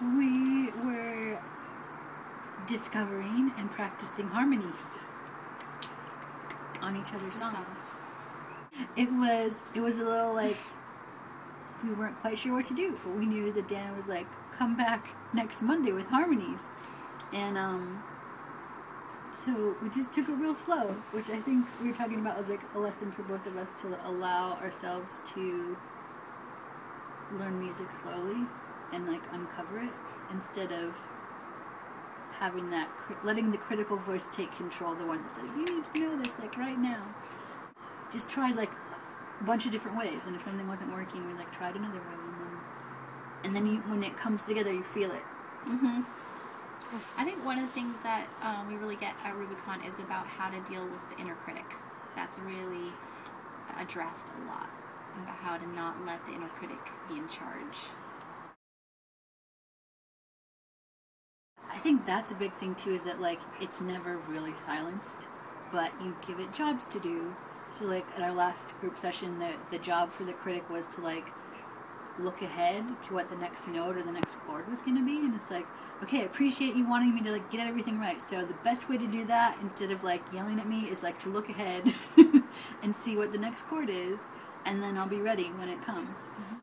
We were discovering and practicing harmonies on each other's songs. It was a little like, we weren't quite sure what to do, but we knew that Dan was like, come back next Monday with harmonies. And so we just took it real slow, which I think we were talking about was like a lesson for both of us to allow ourselves to learn music slowly and like uncover it, instead of having that, letting the critical voice take control, the one that says, you need to know this like right now. Just tried like a bunch of different ways, and if something wasn't working, we like tried another way, and then you, when it comes together, you feel it. Mm-hmm. I think one of the things that we really get at Rubicon is about how to deal with the inner critic. That's really addressed a lot, about how to not let the inner critic be in charge. I think that's a big thing too, is that like it's never really silenced, but you give it jobs to do. So like at our last group session, the job for the critic was to like look ahead to what the next note or the next chord was going to be, and it's like, okay, I appreciate you wanting me to like get everything right, so the best way to do that, instead of like yelling at me, is like to look ahead and see what the next chord is, and then I'll be ready when it comes.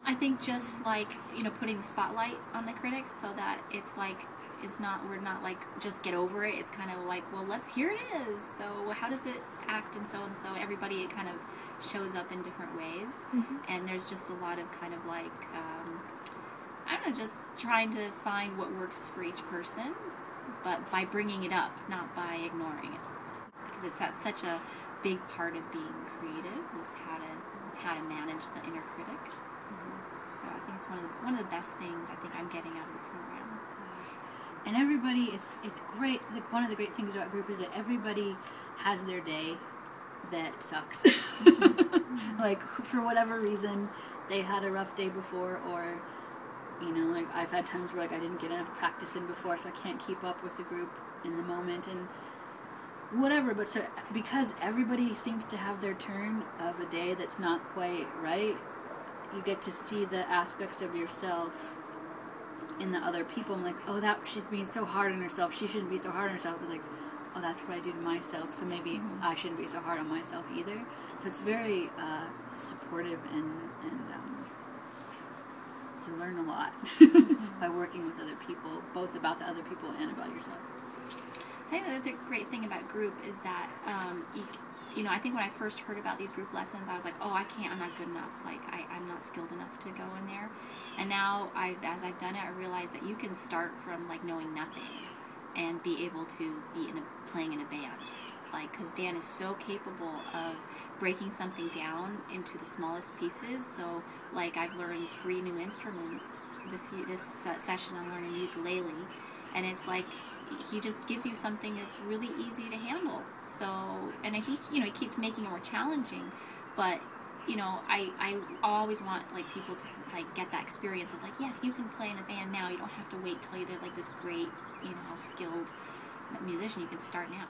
I think just like, you know, putting the spotlight on the critic, so that it's like, we're not like just get over it. It's kind of like, well, here it is. So how does it act, and so everybody, it kind of shows up in different ways. Mm-hmm. And there's just a lot of kind of like, I don't know, just trying to find what works for each person, but by bringing it up, not by ignoring it. Because it's such a big part of being creative, is how to manage the inner critic. Mm-hmm. So I think it's one of the best things I think I'm getting out of the program. And everybody, it's great. One of the great things about group is that everybody has their day that sucks. Like, for whatever reason, they had a rough day before, or, you know, like I've had times where like I didn't get enough practice in before, so I can't keep up with the group in the moment, and whatever. But so, because everybody seems to have their turn of a day that's not quite right, you get to see the aspects of yourself in the other people. I'm like, oh, she's being so hard on herself. She shouldn't be so hard on herself. But like, oh, that's what I do to myself. So maybe I shouldn't be so hard on myself either. So it's very supportive, and you learn a lot by working with other people, both about the other people and about yourself. I think the other great thing about group is that, you know, I think when I first heard about these group lessons, I was like, oh, I'm not good enough. Like, I'm not skilled enough to go in there. And now, as I've done it, I realize that you can start from, like, knowing nothing and be able to be playing in a band. Like, because Dan is so capable of breaking something down into the smallest pieces. So, like, I've learned 3 new instruments. This session I'm learning the ukulele. And it's like, he just gives you something that's really easy to handle. So, and he keeps making it more challenging, but, you know, I always want, like, people to, like, get that experience of, like, yes, you can play in a band now. You don't have to wait till you're, like, this great, you know, skilled musician. You can start now.